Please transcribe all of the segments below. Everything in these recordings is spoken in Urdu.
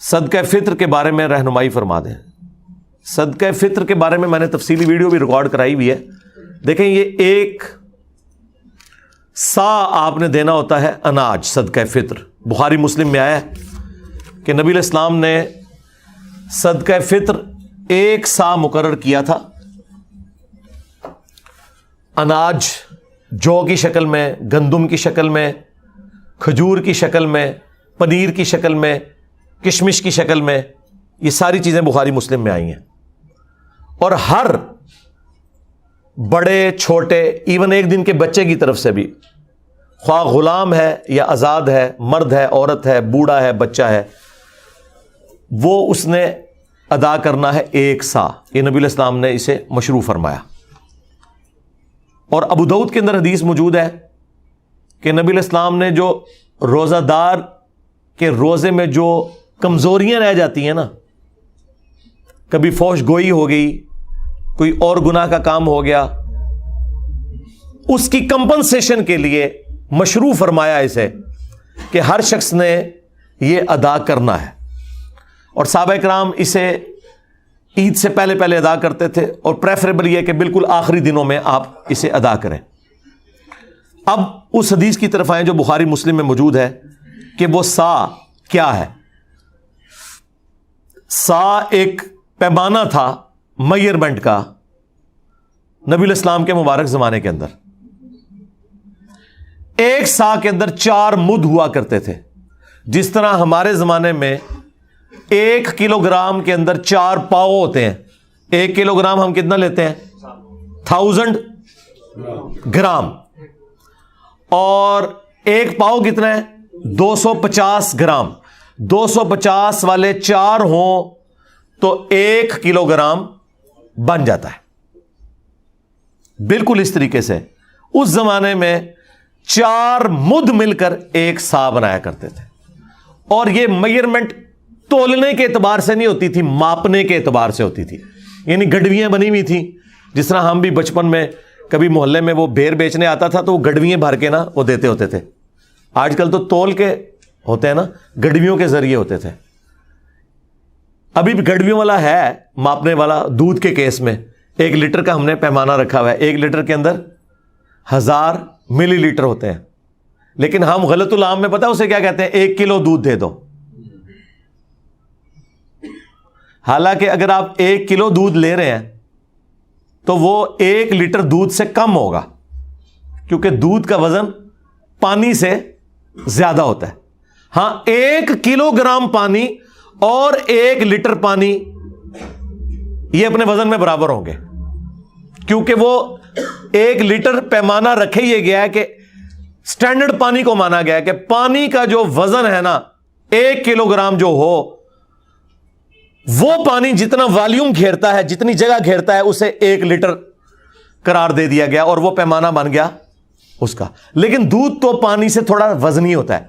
صدقہ فطر کے بارے میں رہنمائی فرما دیں. صدقہ فطر کے بارے میں میں نے تفصیلی ویڈیو بھی ریکارڈ کرائی ہوئی ہے. دیکھیں یہ ایک سا آپ نے دینا ہوتا ہے اناج صدقہ فطر. بخاری مسلم میں آیا ہے کہ نبی علیہ السلام نے صدقہ فطر ایک سا مقرر کیا تھا. اناج جو کی شکل میں، گندم کی شکل میں، کھجور کی شکل میں، پنیر کی شکل میں، کشمش کی شکل میں، یہ ساری چیزیں بخاری مسلم میں آئی ہیں. اور ہر بڑے چھوٹے ایون ایک دن کے بچے کی طرف سے بھی، خواہ غلام ہے یا آزاد ہے، مرد ہے، عورت ہے، بوڑھا ہے، بچہ ہے، وہ اس نے ادا کرنا ہے ایک سا. یہ نبی علیہ السلام نے اسے مشروع فرمایا. اور ابو داؤد کے اندر حدیث موجود ہے کہ نبی علیہ السلام نے جو روزہ دار کے روزے میں جو کمزوریاں رہ جاتی ہیں نا، کبھی فوش گوئی ہو گئی، کوئی اور گناہ کا کام ہو گیا، اس کی کمپنسیشن کے لیے مشروع فرمایا اسے کہ ہر شخص نے یہ ادا کرنا ہے. اور صحابہ کرام اسے عید سے پہلے پہلے ادا کرتے تھے، اور پریفریبل یہ کہ بالکل آخری دنوں میں آپ اسے ادا کریں. اب اس حدیث کی طرف آئیں جو بخاری مسلم میں موجود ہے کہ وہ سا کیا ہے. سا ایک پیمانہ تھا میئرمنٹ کا نبی علیہ السلام کے مبارک زمانے کے اندر. ایک سا کے اندر 4 مد ہوا کرتے تھے. جس طرح ہمارے زمانے میں 1 کلو گرام کے اندر 4 پاؤ ہوتے ہیں. 1 کلو گرام ہم کتنا لیتے ہیں؟ 1000 گرام. اور 1 پاؤ کتنا ہے؟ 250 گرام. 250 والے 4 ہوں تو 1 کلو گرام بن جاتا ہے. بالکل اس طریقے سے اس زمانے میں 4 مد مل کر ایک سا بنایا کرتے تھے. اور یہ میئرمنٹ تولنے کے اعتبار سے نہیں ہوتی تھی، ماپنے کے اعتبار سے ہوتی تھی. یعنی گڈویاں بنی ہوئی تھیں. جس طرح ہم بھی بچپن میں کبھی محلے میں وہ بیر بیچنے آتا تھا تو وہ گڈویاں بھر کے نا وہ دیتے ہوتے تھے. آج کل تو تول کے ہوتے ہیں نا، گڈویوں کے ذریعے ہوتے تھے. ابھی بھی گڈویوں والا ہے ماپنے والا. دودھ کے کیس میں 1 لیٹر کا ہم نے پیمانہ رکھا ہوا ہے. 1 لیٹر کے اندر 1000 ملی لیٹر ہوتے ہیں. لیکن ہم غلط العام میں پتہ اسے کیا کہتے ہیں؟ 1 کلو دودھ دے دو. حالانکہ اگر آپ 1 کلو دودھ لے رہے ہیں تو وہ 1 لیٹر دودھ سے کم ہوگا، کیونکہ دودھ کا وزن پانی سے زیادہ ہوتا ہے. ہاں 1 کلو گرام پانی اور 1 لیٹر پانی یہ اپنے وزن میں برابر ہوں گے، کیونکہ وہ 1 لیٹر پیمانہ رکھے یہ گیا ہے کہ سٹینڈرڈ پانی کو مانا گیا ہے کہ پانی کا جو وزن ہے نا 1 کلو گرام جو ہو، وہ پانی جتنا والیوم گھیرتا ہے، جتنی جگہ گھیرتا ہے، اسے 1 لیٹر قرار دے دیا گیا اور وہ پیمانہ بن گیا اس کا. لیکن دودھ تو پانی سے تھوڑا وزنی ہوتا ہے.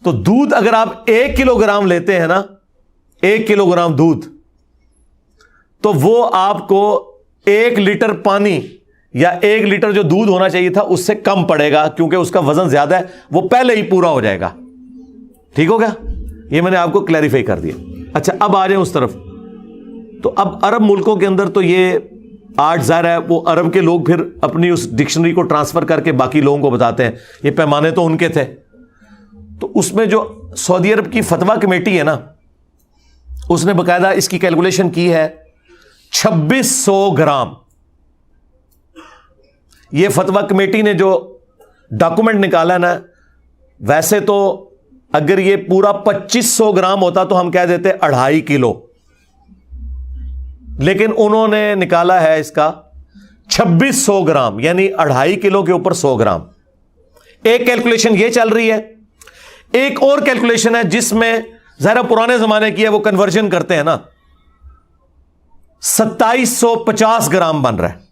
تو دودھ اگر آپ 1 کلو گرام لیتے ہیں نا، 1 کلو گرام دودھ، تو وہ آپ کو 1 لیٹر پانی یا 1 لیٹر جو دودھ ہونا چاہیے تھا اس سے کم پڑے گا، کیونکہ اس کا وزن زیادہ ہے، وہ پہلے ہی پورا ہو جائے گا. ٹھیک ہو گیا؟ یہ میں نے آپ کو کلیریفائی کر دیا. اچھا اب آ جائیں اس طرف. تو اب عرب ملکوں کے اندر تو یہ آج ظاہر ہے وہ عرب کے لوگ پھر اپنی اس ڈکشنری کو ٹرانسفر کر کے باقی لوگوں کو بتاتے ہیں یہ پیمانے تو ان کے تھے. تو اس میں جو سعودی عرب کی فتویٰ کمیٹی ہے نا، اس نے باقاعدہ اس کی کیلکولیشن کی ہے 2600 گرام. یہ فتویٰ کمیٹی نے جو ڈاکومنٹ نکالا ہے نا، ویسے تو اگر یہ پورا 2500 گرام ہوتا تو ہم کہہ دیتے 2.5 کلو، لیکن انہوں نے نکالا ہے اس کا 2600 گرام، یعنی 2.5 کلو کے اوپر 100 گرام. ایک کیلکولیشن یہ چل رہی ہے. ایک اور کیلکولیشن ہے جس میں ذرا پرانے زمانے کی ہے، وہ کنورژن کرتے ہیں نا، 2750 گرام بن رہا ہے،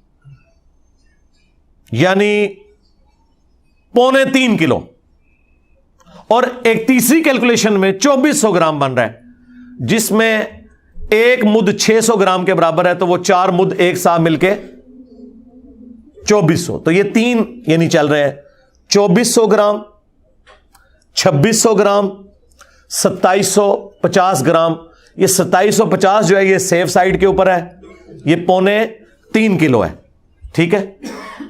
یعنی 2.25 کلو. اور ایک تیسری کیلکولیشن میں 2400 گرام بن رہا ہے، جس میں 1 مد 600 گرام کے برابر ہے، تو وہ 4 مد ایک ساتھ مل کے 2400. تو یہ 3 یعنی چل رہے ہیں 2400 گرام، 2600 گرام، 2750 گرام. یہ 2750 جو ہے یہ سیف سائڈ کے اوپر ہے, یہ 3.25 کلو ہے. ٹھیک ہے,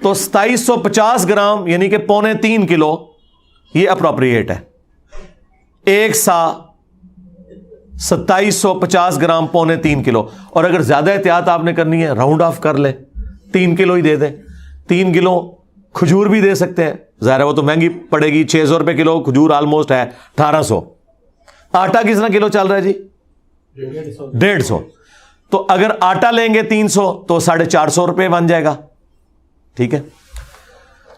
تو 2750 گرام یعنی کہ 3.25 کلو یہ اپروپریٹ ہے. ایک سا 2750 گرام 3.25 کلو. اور اگر زیادہ احتیاط آپ نے کرنی ہے راؤنڈ آف کر لیں, 3 کلو ہی دے دیں. 3 کلو کھجور بھی دے سکتے ہیں, ظاہر ہے وہ تو مہنگی پڑے گی, 600 روپے کلو کھجور آلموسٹ ہے 1800. آٹا کتنا کلو چل رہا ہے جی؟ 150. تو اگر آٹا لیں گے 300 تو 450 روپے بن جائے گا. ٹھیک ہے,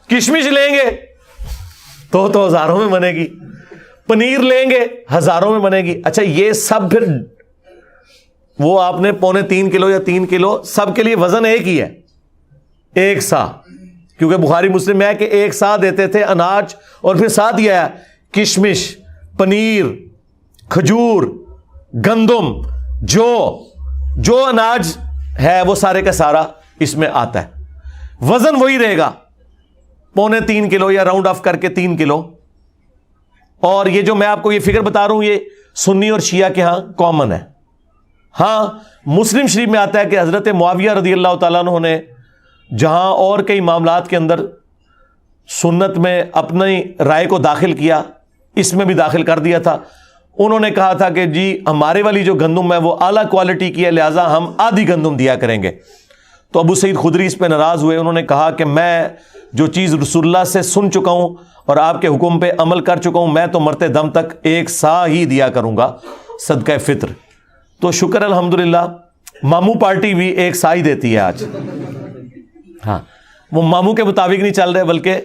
کشمش لیں گے تو ہزاروں میں بنے گی, پنیر لیں گے ہزاروں میں بنے گی. اچھا یہ سب پھر وہ آپ نے 3.25 کلو یا 3 کلو سب کے لیے وزن ایک ہی ہے, ایک سا, کیونکہ بخاری مسلم میں ہے کہ ایک سا دیتے تھے اناج, اور پھر ساتھ یہ ہے کشمش, پنیر, کھجور, گندم, جو اناج ہے وہ سارے کا سارا اس میں آتا ہے. وزن وہی رہے گا 3.25 کلو یا راؤنڈ آف کر کے 3 کلو. اور یہ جو میں آپ کو یہ فگر بتا رہا ہوں یہ سنی اور شیعہ کے ہاں کامن ہے. ہاں مسلم شریف میں آتا ہے کہ حضرت معاویہ رضی اللہ تعالیٰ عنہ نے جہاں اور کئی معاملات کے اندر سنت میں اپنی رائے کو داخل کیا, اس میں بھی داخل کر دیا تھا. انہوں نے کہا تھا کہ جی ہمارے والی جو گندم ہے وہ اعلیٰ کوالٹی کی ہے, لہٰذا ہم آدھی گندم دیا کریں گے. تو ابو سعید خدری اس پہ ناراض ہوئے. انہوں نے کہا کہ میں جو چیز رسول اللہ سے سن چکا ہوں اور آپ کے حکم پہ عمل کر چکا ہوں, میں تو مرتے دم تک ایک سا ہی دیا کروں گا صدقہ فطر. تو شکر الحمدللہ ماموں پارٹی بھی ایک سا ہی دیتی ہے آج. ہاں وہ ماموں کے مطابق نہیں چل رہے بلکہ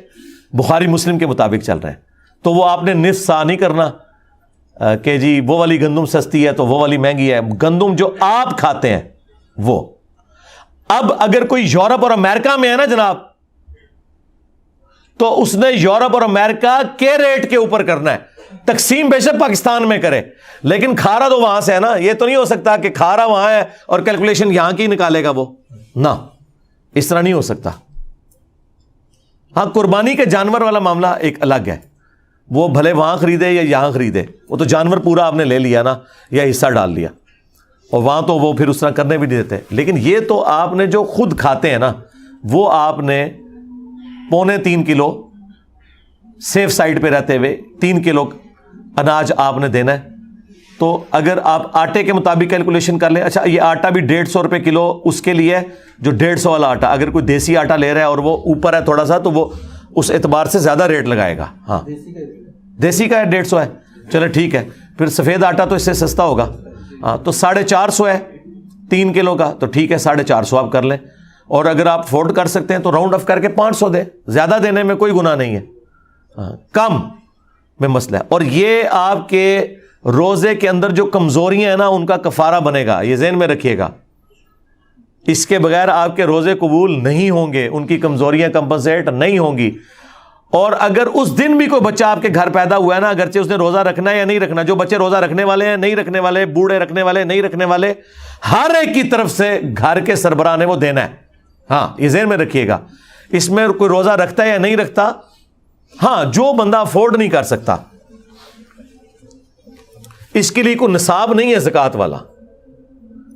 بخاری مسلم کے مطابق چل رہے ہیں. تو وہ آپ نے نصف سا نہیں کرنا کہ جی وہ والی گندم سستی ہے تو وہ والی مہنگی ہے. گندم جو آپ کھاتے ہیں وہ. اب اگر کوئی یورپ اور امریکہ میں ہے نا جناب, تو اس نے یورپ اور امریکہ کے ریٹ کے اوپر کرنا ہے. تقسیم بے شک پاکستان میں کرے لیکن کھارا تو وہاں سے ہے نا. یہ تو نہیں ہو سکتا کہ کھارا وہاں ہے اور کیلکولیشن یہاں کی نکالے گا وہ, نہ اس طرح نہیں ہو سکتا. ہاں قربانی کے جانور والا معاملہ ایک الگ ہے, وہ بھلے وہاں خریدے یا یہاں خریدے, وہ تو جانور پورا آپ نے لے لیا نا یا حصہ ڈال لیا, اور وہاں تو وہ پھر اس طرح کرنے بھی نہیں دیتے. لیکن یہ تو آپ نے جو خود کھاتے ہیں نا وہ آپ نے 3.25 کلو سیف سائڈ پہ رہتے ہوئے 3 کلو اناج آپ نے دینا ہے. تو اگر آپ آٹے کے مطابق کیلکولیشن کر لیں, اچھا یہ آٹا بھی 150 روپے کلو اس کے لیے جو 150 والا آٹا, اگر کوئی دیسی آٹا لے رہا ہے اور وہ اوپر ہے تھوڑا سا تو وہ اس اعتبار سے زیادہ ریٹ لگائے گا. ہاں دیسی کا ہے 150 ہے, چلے ٹھیک ہے. پھر سفید آٹا تو اس سے سستا ہوگا, ہاں تو 450 ہے 3 کلو کا, تو ٹھیک ہے 450 آپ کر لیں. اور اگر آپ افورڈ کر سکتے ہیں تو راؤنڈ آف کر کے 500 دیں, زیادہ دینے میں کوئی گناہ نہیں ہے, کم میں مسئلہ ہے. اور یہ آپ کے روزے کے اندر جو کمزوریاں ہیں نا ان کا کفارہ بنے گا, یہ ذہن میں رکھیے گا. اس کے بغیر آپ کے روزے قبول نہیں ہوں گے, ان کی کمزوریاں کمپنسیٹ نہیں ہوں گی. اور اگر اس دن بھی کوئی بچہ آپ کے گھر پیدا ہوا ہے نا, اگرچہ اس نے روزہ رکھنا ہے یا نہیں رکھنا, جو بچے روزہ رکھنے والے ہیں نہیں رکھنے والے, بوڑھے رکھنے والے نہیں رکھنے والے, ہر ایک کی طرف سے گھر کے سربراہ نے وہ دینا ہے. ہاں یہ ذہن میں رکھیے گا. اس میں کوئی روزہ رکھتا ہے یا نہیں رکھتا, ہاں جو بندہ افورڈ نہیں کر سکتا اس کے لیے کوئی نصاب نہیں ہے زکوٰۃ والا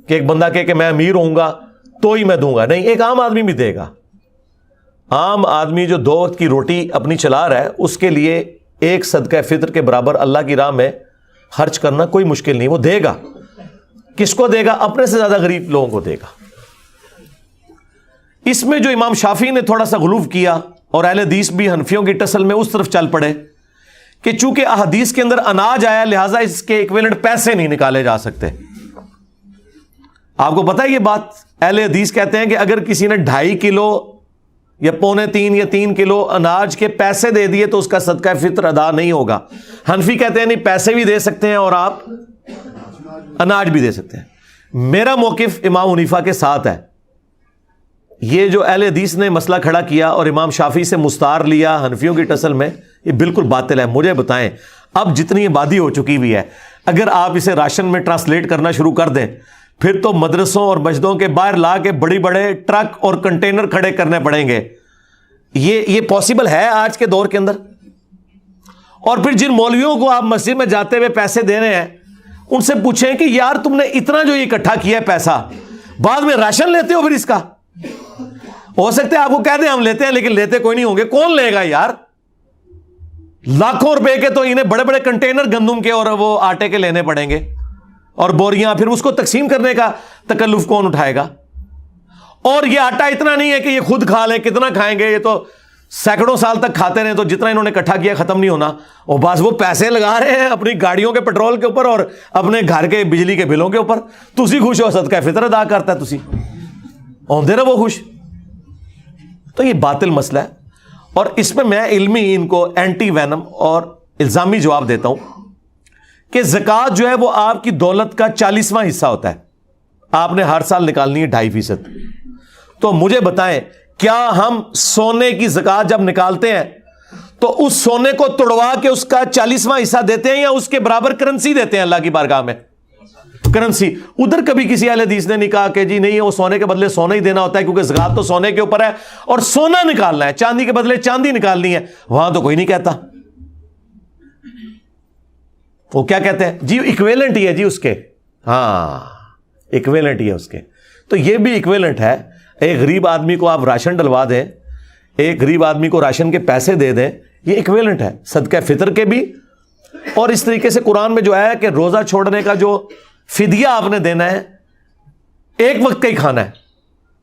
کہ ایک بندہ کہے کہ میں امیر ہوں گا تو ہی میں دوں گا. نہیں, ایک عام آدمی بھی دے گا. عام آدمی جو 2 وقت کی روٹی اپنی چلا رہا ہے اس کے لیے ایک صدقہ فطر کے برابر اللہ کی راہ میں خرچ کرنا کوئی مشکل نہیں, وہ دے گا. کس کو دے گا؟ اپنے سے زیادہ غریب لوگوں کو دے گا. اس میں جو امام شافعی نے تھوڑا سا غلو کیا اور اہل حدیث بھی حنفیوں کی ٹسل میں اس طرف چل پڑے کہ چونکہ احادیث کے اندر اناج آیا لہٰذا اس کے ایکویلنٹ پیسے نہیں نکالے جا سکتے. آپ کو پتا ہے یہ بات, اہل حدیث کہتے ہیں کہ اگر کسی نے 2.5 کلو یا 3.25 یا 3 کلو اناج کے پیسے دے دیے تو اس کا صدقہ فطر ادا نہیں ہوگا. حنفی کہتے ہیں نہیں, پیسے بھی دے سکتے ہیں اور آپ اناج بھی دے سکتے ہیں. میرا موقف امام حنیفہ کے ساتھ ہے. یہ جو اہل حدیث نے مسئلہ کھڑا کیا اور امام شافعی سے مستعار لیا حنفیوں کی ٹسل میں, یہ بالکل باطل ہے. مجھے بتائیں اب جتنی آبادی ہو چکی ہوئی ہے, اگر آپ اسے راشن میں ٹرانسلیٹ کرنا شروع کر دیں پھر تو مدرسوں اور مسجدوں کے باہر لا کے بڑی بڑے ٹرک اور کنٹینر کھڑے کرنے پڑیں گے. یہ پاسبل ہے آج کے دور کے اندر. اور پھر جن مولویوں کو آپ مسجد میں جاتے ہوئے پیسے دے رہے ہیں ان سے پوچھیں کہ یار تم نے اتنا جو یہ اکٹھا کیا ہے پیسہ, بعد میں راشن لیتے ہو پھر اس کا؟ ہو سکتا ہے آپ کو کہہ دیں ہم لیتے ہیں, لیکن لیتے کوئی نہیں ہوں گے. کون لے گا یار؟ لاکھوں روپے کے تو انہیں بڑے بڑے کنٹینر گندم کے اور وہ آٹے کے لینے پڑیں گے, اور بوریاں, پھر اس کو تقسیم کرنے کا تکلف کون اٹھائے گا؟ اور یہ آٹا اتنا نہیں ہے کہ یہ خود کھا لیں, کتنا کھائیں گے؟ یہ تو سینکڑوں سال تک کھاتے رہے تو جتنا انہوں نے اکٹھا کیا ختم نہیں ہونا. اور بس وہ پیسے لگا رہے ہیں اپنی گاڑیوں کے پیٹرول کے اوپر اور اپنے گھر کے بجلی کے بلوں کے اوپر. تسی خوش ہو, صدقہ فطر ادا کرتا ہے, تسی ہوندے رہو خوش. تو یہ باطل مسئلہ ہے, اور اس میں میں علمی ان کو اینٹی وینم اور الزامی جواب دیتا ہوں کہ زکوٰۃ جو ہے وہ آپ کی دولت کا 40واں حصہ ہوتا ہے, آپ نے ہر سال نکالنی ہے 2.5%. تو مجھے بتائیں, کیا ہم سونے کی زکوٰۃ جب نکالتے ہیں تو اس سونے کو توڑوا کے اس کا 40واں حصہ دیتے ہیں یا اس کے برابر کرنسی دیتے ہیں اللہ کی بارگاہ میں؟ کرنسی. ادھر کبھی کسی اہل حدیث نے نہیں کہا کہ جی نہیں وہ سونے کے بدلے سونا ہی دینا ہوتا ہے کیونکہ زکوٰۃ تو سونے کے اوپر ہے اور سونا نکالنا ہے, چاندی کے بدلے چاندی نکالنی ہے. وہاں تو کوئی نہیں کہتا. وہ کیا کہتے ہیں جی ایکویلنٹ ہی ہے جی اس کے, ہاں ایکویلنٹ ہی ہے اس کے. تو یہ بھی ایکویلنٹ ہے. ایک غریب آدمی کو آپ راشن ڈلوا دیں, ایک غریب آدمی کو راشن کے پیسے دے دیں, یہ ایکویلنٹ ہے صدقہ فطر کے بھی. اور اس طریقے سے قرآن میں جو ہے کہ روزہ چھوڑنے کا جو فدیہ آپ نے دینا ہے ایک وقت کا ہی کھانا ہے.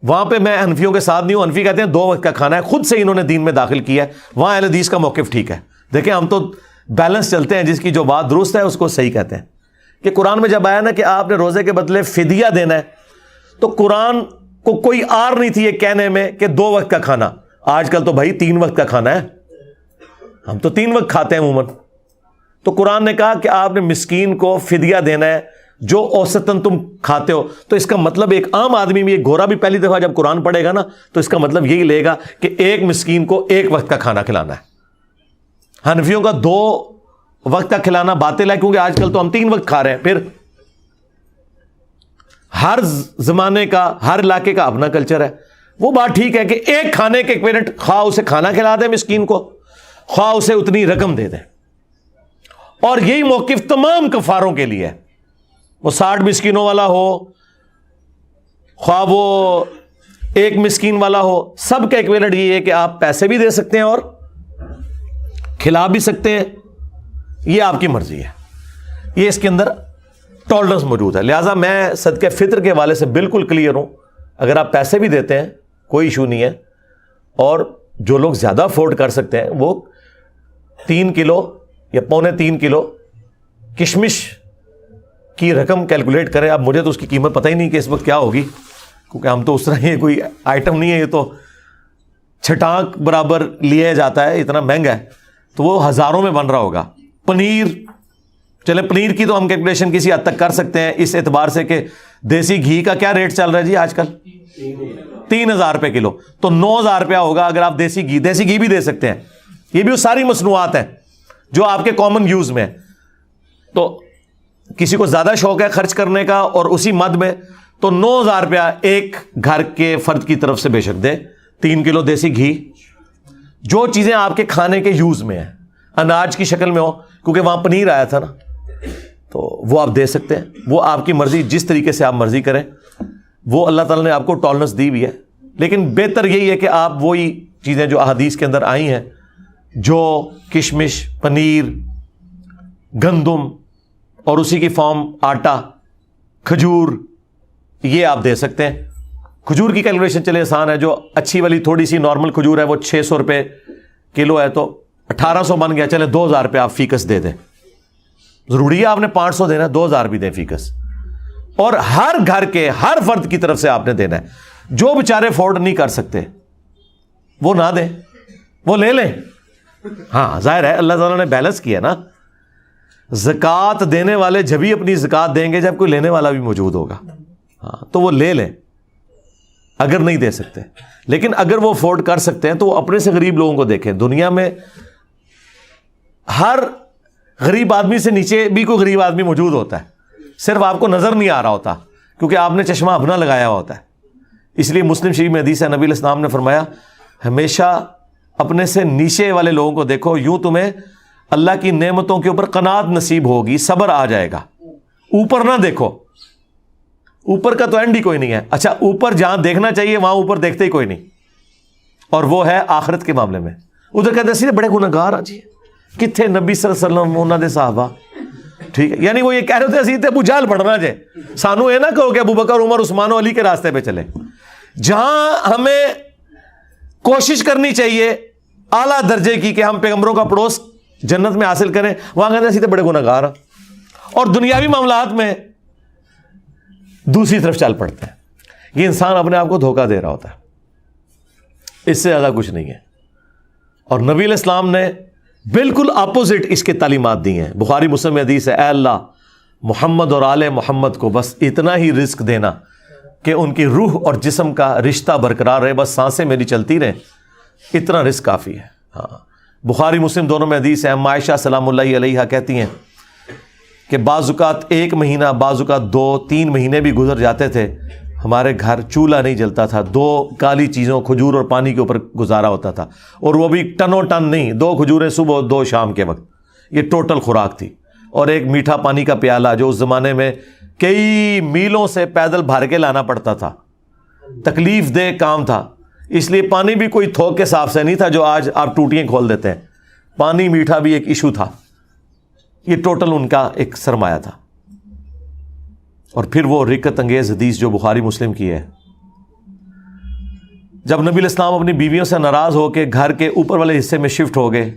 وہاں پہ میں حنفیوں کے ساتھ نہیں ہوں, حنفی کہتے ہیں 2 وقت کا کھانا ہے, خود سے انہوں نے دین میں داخل کیا ہے. وہاں اہل حدیث کا موقف ٹھیک ہے. دیکھیں ہم تو بیلنس چلتے ہیں, جس کی جو بات درست ہے اس کو صحیح کہتے ہیں. کہ قرآن میں جب آیا نا کہ آپ نے روزے کے بدلے فدیہ دینا ہے, تو قرآن کو کوئی آر نہیں تھی یہ کہنے میں کہ 2 وقت کا کھانا. آج کل تو بھائی 3 وقت کا کھانا ہے, ہم تو 3 وقت کھاتے ہیں عموماً. تو قرآن نے کہا کہ آپ نے مسکین کو فدیہ دینا ہے جو اوسطاً تم کھاتے ہو. تو اس کا مطلب ایک عام آدمی بھی, ایک گورا بھی پہلی دفعہ جب قرآن پڑھے گا نا تو اس کا مطلب یہی لے گا کہ ایک مسکین کو 1 وقت کا کھانا کھلانا ہے. حنفیوں کا 2 وقت کا کھلانا باطل ہے کیونکہ آج کل تو ہم 3 وقت کھا رہے ہیں. پھر ہر زمانے کا, ہر علاقے کا اپنا کلچر ہے. وہ بات ٹھیک ہے کہ ایک کھانے کے ایکویلنٹ, خواہ اسے کھانا کھلا دیں مسکین کو, خواہ اسے اتنی رقم دے دیں. اور یہی موقف تمام کفاروں کے لیے ہے, وہ 60 مسکینوں والا ہو, خواہ وہ 1 مسکین والا ہو, سب کا ایکویلنٹ یہ ہے کہ آپ پیسے بھی دے سکتے ہیں اور کھلا بھی سکتے ہیں. یہ آپ کی مرضی ہے, یہ اس کے اندر ٹالرنس موجود ہے. لہٰذا میں صدقہ فطر کے حوالے سے بالکل کلیئر ہوں. اگر آپ پیسے بھی دیتے ہیں کوئی ایشو نہیں ہے, اور جو لوگ زیادہ افورڈ کر سکتے ہیں وہ 3 کلو یا 3.25 کلو کشمش کی رقم کیلکولیٹ کریں. اب مجھے تو اس کی قیمت پتہ ہی نہیں کہ اس وقت کیا ہوگی, کیونکہ ہم تو اس طرح یہ کوئی آئٹم نہیں ہے, یہ تو چھٹانک برابر لیا جاتا ہے, اتنا مہنگا ہے, تو وہ ہزاروں میں بن رہا ہوگا. پنیر, چلے پنیر کی تو ہم کیلکولیشن کسی حد تک کر سکتے ہیں اس اعتبار سے کہ دیسی گھی کا کیا ریٹ چل رہا ہے جی آج کل, 3000 روپے کلو, تو 9000 روپیہ ہوگا اگر آپ دیسی گھی بھی دے سکتے ہیں. یہ بھی وہ ساری مصنوعات ہیں جو آپ کے کامن یوز میں. تو کسی کو زیادہ شوق ہے خرچ کرنے کا اور اسی مد میں, تو 9000 روپیہ ایک گھر کے فرد کی طرف سے بے شک دے. 3 کلو دیسی گھی, جو چیزیں آپ کے کھانے کے یوز میں ہیں, اناج کی شکل میں ہو, کیونکہ وہاں پنیر آیا تھا نا, تو وہ آپ دے سکتے ہیں. وہ آپ کی مرضی, جس طریقے سے آپ مرضی کریں, وہ اللہ تعالیٰ نے آپ کو ٹالرنس دی ہوئی ہے. لیکن بہتر یہی ہے کہ آپ وہی چیزیں جو احادیث کے اندر آئی ہیں, جو کشمش, پنیر, گندم اور اسی کی فارم آٹا, کھجور, یہ آپ دے سکتے ہیں. کھجور کی کیلکولیشن چلے آسان ہے, جو اچھی والی تھوڑی سی نارمل کھجور ہے وہ 600 روپے کلو ہے, تو 1800 بن گیا. چلے 2000 روپے آپ فیکس دے دیں. ضروری ہے آپ نے 500 دینا, 2000 بھی دیں فیکس. اور ہر گھر کے ہر فرد کی طرف سے آپ نے دینا ہے. جو بیچارے افورڈ نہیں کر سکتے وہ نہ دیں, وہ لے لیں. ہاں ظاہر ہے اللہ تعالیٰ نے بیلنس کیا نا, زکوٰۃ دینے والے جبھی اپنی زکوٰۃ دیں گے جب کوئی لینے والا بھی موجود ہوگا. ہاں تو وہ لے لیں اگر نہیں دے سکتے. لیکن اگر وہ افورڈ کر سکتے ہیں تو وہ اپنے سے غریب لوگوں کو دیکھیں. دنیا میں ہر غریب آدمی سے نیچے بھی کوئی غریب آدمی موجود ہوتا ہے, صرف آپ کو نظر نہیں آ رہا ہوتا کیونکہ آپ نے چشمہ اپنا لگایا ہوا ہوتا ہے. اس لیے مسلم شریف میں حدیث ہے, نبی علیہ السلام نے فرمایا ہمیشہ اپنے سے نیچے والے لوگوں کو دیکھو, یوں تمہیں اللہ کی نعمتوں کے اوپر قناعت نصیب ہوگی, صبر آ جائے گا. اوپر نہ دیکھو, اوپر کا تو اینڈ ہی کوئی نہیں ہے. اچھا اوپر جہاں دیکھنا چاہیے وہاں اوپر دیکھتے ہی کوئی نہیں, اور وہ ہے آخرت کے معاملے میں. ادھر کہتے ہیں بڑے گناہگار آ جی, کتنے نبی صلی اللہ علیہ وسلم انہوں نے صحابہ, ٹھیک ہے, یعنی وہ یہ کہہ رہے تھے اسی تے ابو جہل پڑھنا جائے, سانو یہ نہ کہو کہ ابو بکر عمر عثمان و علی کے راستے پہ چلے. جہاں ہمیں کوشش کرنی چاہیے اعلیٰ درجے کی کہ ہم پیغمبروں کا پڑوس جنت میں حاصل کریں, وہاں کہتے ہیں اسی تے بڑے گناہگار ہیں, اور دنیاوی معاملات میں دوسری طرف چل پڑتے ہیں. یہ انسان اپنے آپ کو دھوکہ دے رہا ہوتا ہے, اس سے زیادہ کچھ نہیں ہے. اور نبی علیہ السلام نے بالکل اپوزٹ اس کے تعلیمات دی ہیں. بخاری مسلم میں حدیث ہے, اے اللہ محمد اور آل محمد کو بس اتنا ہی رزق دینا کہ ان کی روح اور جسم کا رشتہ برقرار رہے, بس سانسیں میری چلتی رہیں, اتنا رزق کافی ہے. ہاں, بخاری مسلم دونوں میں حدیث ہے. عائشہ سلام اللہ علیہا کہتی ہیں کہ بعض اوقات 1 مہینہ, بعض اوقات 2-3 مہینے بھی گزر جاتے تھے, ہمارے گھر چولہا نہیں جلتا تھا, 2 کالی چیزوں کھجور اور پانی کے اوپر گزارا ہوتا تھا, اور وہ بھی ٹنوں ٹن نہیں, 2 کھجوریں صبح 2 شام کے وقت, یہ ٹوٹل خوراک تھی. اور ایک میٹھا پانی کا پیالہ جو اس زمانے میں کئی میلوں سے پیدل بھر کے لانا پڑتا تھا, تکلیف دہ کام تھا, اس لیے پانی بھی کوئی تھوک کے صاف سے نہیں تھا جو آج آپ ٹوٹیاں کھول دیتے ہیں. پانی میٹھا بھی ایک ایشو تھا. یہ ٹوٹل ان کا ایک سرمایہ تھا. اور پھر وہ رکت انگیز حدیث جو بخاری مسلم کی ہے, جب نبی علیہ السلام اپنی بیویوں سے ناراض ہو کے گھر کے اوپر والے حصے میں شفٹ ہو گئے,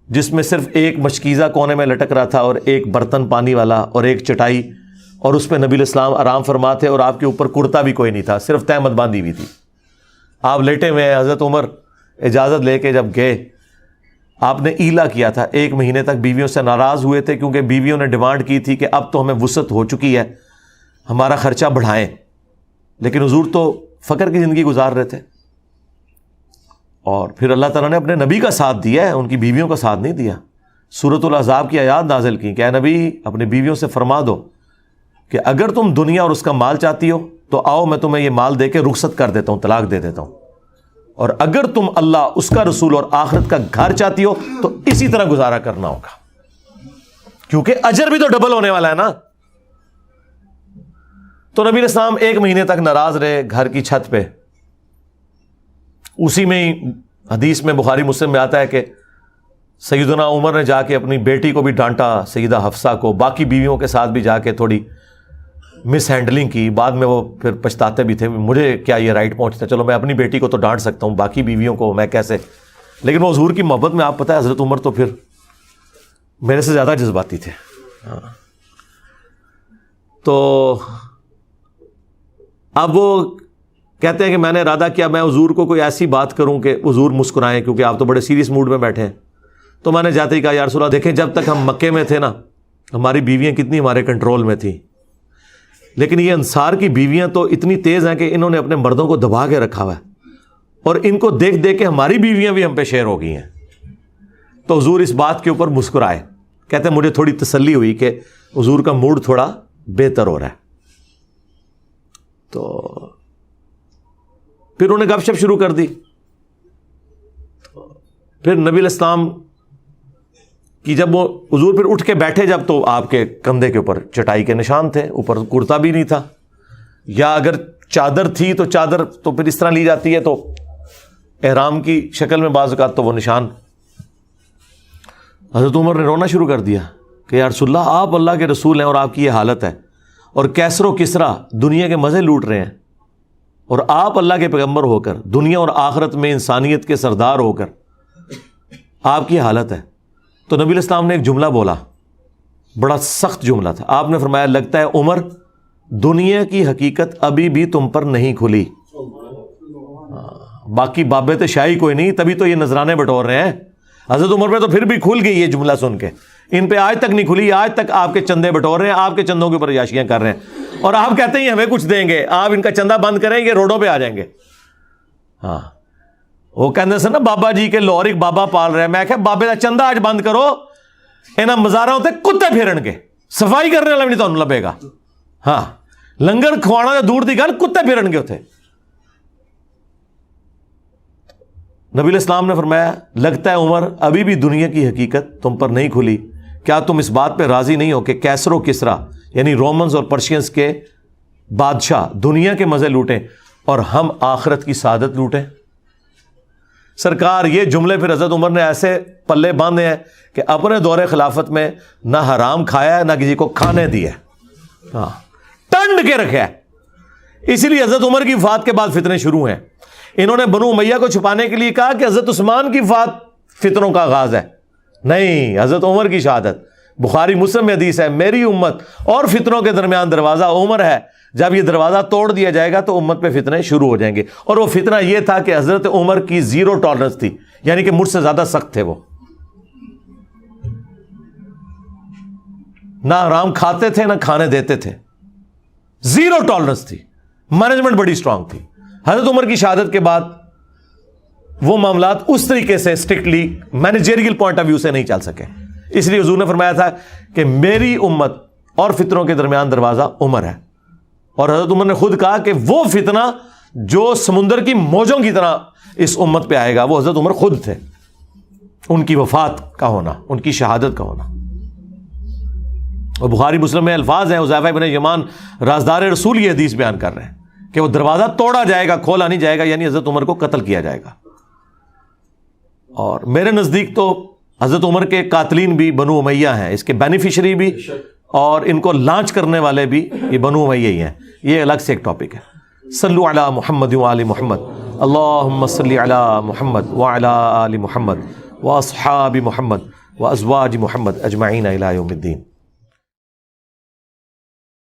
جس میں صرف ایک مشکیزہ کونے میں لٹک رہا تھا اور ایک برتن پانی والا اور ایک چٹائی, اور اس پہ نبی علیہ السلام آرام فرما تھے, اور آپ کے اوپر کرتا بھی کوئی نہیں تھا, صرف تہمت باندھی ہوئی تھی, آپ لیٹے ہوئے ہیں. حضرت عمر اجازت لے کے جب گئے, آپ نے ایلا کیا تھا, 1 مہینے تک بیویوں سے ناراض ہوئے تھے کیونکہ بیویوں نے ڈیمانڈ کی تھی کہ اب تو ہمیں وسعت ہو چکی ہے, ہمارا خرچہ بڑھائیں, لیکن حضور تو فقر کی زندگی گزار رہے تھے. اور پھر اللہ تعالیٰ نے اپنے نبی کا ساتھ دیا ہے, ان کی بیویوں کا ساتھ نہیں دیا. سورۃ الاحزاب کی آیات نازل کی کہ اے نبی اپنی بیویوں سے فرما دو کہ اگر تم دنیا اور اس کا مال چاہتی ہو تو آؤ میں تمہیں یہ مال دے کے رخصت کر دیتا ہوں, طلاق دے دیتا ہوں, اور اگر تم اللہ, اس کا رسول اور آخرت کا گھر چاہتی ہو تو اسی طرح گزارا کرنا ہوگا, کیونکہ اجر بھی تو ڈبل ہونے والا ہے نا. تو نبی علیہ السلام 1 مہینے تک ناراض رہے گھر کی چھت پہ. اسی میں ہی حدیث میں بخاری مسلم میں آتا ہے کہ سیدنا عمر نے جا کے اپنی بیٹی کو بھی ڈانٹا, سیدہ حفصہ کو, باقی بیویوں کے ساتھ بھی جا کے تھوڑی مس ہینڈلنگ کی. بعد میں وہ پھر پچھتاتے بھی تھے, مجھے کیا یہ رائٹ پہنچتا, چلو میں اپنی بیٹی کو تو ڈانٹ سکتا ہوں, باقی بیویوں کو میں کیسے. لیکن وہ حضور کی محبت میں آپ پتہ ہے حضرت عمر تو پھر میرے سے زیادہ جذباتی تھے. تو اب وہ کہتے ہیں کہ میں نے ارادہ کیا میں حضور کو کوئی ایسی بات کروں کہ حضور مسکرائیں, کیونکہ آپ تو بڑے سیریس موڈ میں بیٹھے ہیں. تو میں نے جاتے ہی کہا یا رسول اللہ دیکھیں جب تک ہم مکے میں تھے نا, ہماری بیویاں کتنی ہمارے کنٹرول میں تھیں, لیکن یہ انصار کی بیویاں تو اتنی تیز ہیں کہ انہوں نے اپنے مردوں کو دبا کے رکھا ہوا ہے, اور ان کو دیکھ دیکھ کے ہماری بیویاں بھی ہم پہ شیر ہو گئی ہیں. تو حضور اس بات کے اوپر مسکرائے, کہتے ہیں مجھے تھوڑی تسلی ہوئی کہ حضور کا موڈ تھوڑا بہتر ہو رہا ہے. تو پھر انہوں نے گپ شپ شروع کر دی. پھر نبی علیہ السلام کی جب وہ حضور پھر اٹھ کے بیٹھے جب, تو آپ کے کندھے کے اوپر چٹائی کے نشان تھے, اوپر کرتا بھی نہیں تھا, یا اگر چادر تھی تو چادر تو پھر اس طرح لی جاتی ہے تو احرام کی شکل میں بعض اوقات تو وہ نشان. حضرت عمر نے رونا شروع کر دیا کہ یا رسول اللہ آپ اللہ کے رسول ہیں اور آپ کی یہ حالت ہے, اور کیسر و کسرا دنیا کے مزے لوٹ رہے ہیں, اور آپ اللہ کے پیغمبر ہو کر دنیا اور آخرت میں انسانیت کے سردار ہو کر آپ کی حالت ہے. تو نبی علیہ السلام نے ایک جملہ بولا, بڑا سخت جملہ تھا. آپ نے فرمایا لگتا ہے عمر دنیا کی حقیقت ابھی بھی تم پر نہیں کھلی. باقی بابے تو شاہی کوئی نہیں, تبھی تو یہ نذرانے بٹور رہے ہیں. حضرت عمر پہ تو پھر بھی کھل گئی یہ جملہ سن کے, ان پہ آج تک نہیں کھلی. آج تک آپ کے چندے بٹور رہے ہیں, آپ کے چندوں کے اوپر عیاشیاں کر رہے ہیں, اور آپ کہتے ہیں ہمیں کچھ دیں گے, آپ ان کا چندہ بند کریں گے روڈوں پہ آ جائیں گے. ہاں وہ کہنے سے نا بابا جی کے لور ایک بابا پال رہے ہیں, میں کہ بابے کا چندہ آج بند کرو, انہاں مزاراں تے کتے پھرن گے, صفائی کرنے والا بھی نہیں تانوں لبے گا. ہاں لنگر کھوانا دور دی گل, کتے پھرن گے اتنے. نبی علیہ السلام نے فرمایا لگتا ہے عمر ابھی بھی دنیا کی حقیقت تم پر نہیں کھلی، کیا تم اس بات پہ راضی نہیں ہو کہ کیسر و کسرا یعنی رومنز اور پرشینز کے بادشاہ دنیا کے مزے لوٹیں اور ہم آخرت کی سعادت لوٹیں؟ سرکار یہ جملے پھر حضرت عمر نے ایسے پلے باندھے ہیں کہ اپنے دور خلافت میں نہ حرام کھایا ہے نہ کسی کو کھانے دیا ہے، ہاں ٹنڈ کے رکھا ہے۔ اسی لیے حضرت عمر کی وفات کے بعد فتنے شروع ہیں۔ انہوں نے بنو امیہ کو چھپانے کے لیے کہا کہ حضرت عثمان کی وفات فتنوں کا آغاز ہے، نہیں، حضرت عمر کی شہادت۔ بخاری مسلم میں حدیث ہے میری امت اور فتنوں کے درمیان دروازہ عمر ہے، جب یہ دروازہ توڑ دیا جائے گا تو امت پہ فتنے شروع ہو جائیں گے۔ اور وہ فتنہ یہ تھا کہ حضرت عمر کی زیرو ٹالرنس تھی، یعنی کہ مجھ سے زیادہ سخت تھے، وہ نہ حرام کھاتے تھے نہ کھانے دیتے تھے، زیرو ٹالرنس تھی، مینجمنٹ بڑی اسٹرانگ تھی۔ حضرت عمر کی شہادت کے بعد وہ معاملات اس طریقے سے strictly managerial point of view سے نہیں چل سکے، اس لیے حضور نے فرمایا تھا کہ میری امت اور فتنوں کے درمیان دروازہ عمر ہے۔ اور حضرت عمر نے خود کہا کہ وہ فتنہ جو سمندر کی موجوں کی طرح اس امت پہ آئے گا وہ حضرت عمر خود تھے، ان کی وفات کا ہونا، ان کی شہادت کا ہونا۔ اور بخاری مسلم میں الفاظ ہیں، حذیفہ بن یمان رازدار رسول یہ حدیث بیان کر رہے ہیں کہ وہ دروازہ توڑا جائے گا، کھولا نہیں جائے گا، یعنی حضرت عمر کو قتل کیا جائے گا۔ اور میرے نزدیک تو حضرت عمر کے قاتلین بھی بنو امیہ ہیں، اس کے بینیفیشری بھی، اور ان کو لانچ کرنے والے بھی یہ بنو امیہ ہی ہیں، یہ الگ سے ایک ٹاپک ہے۔ صلو علی محمد وآل محمد، اللہم صلی علی محمد وعلی آل محمد واصحاب محمد وازواج محمد اجمعین الی یوم الدین۔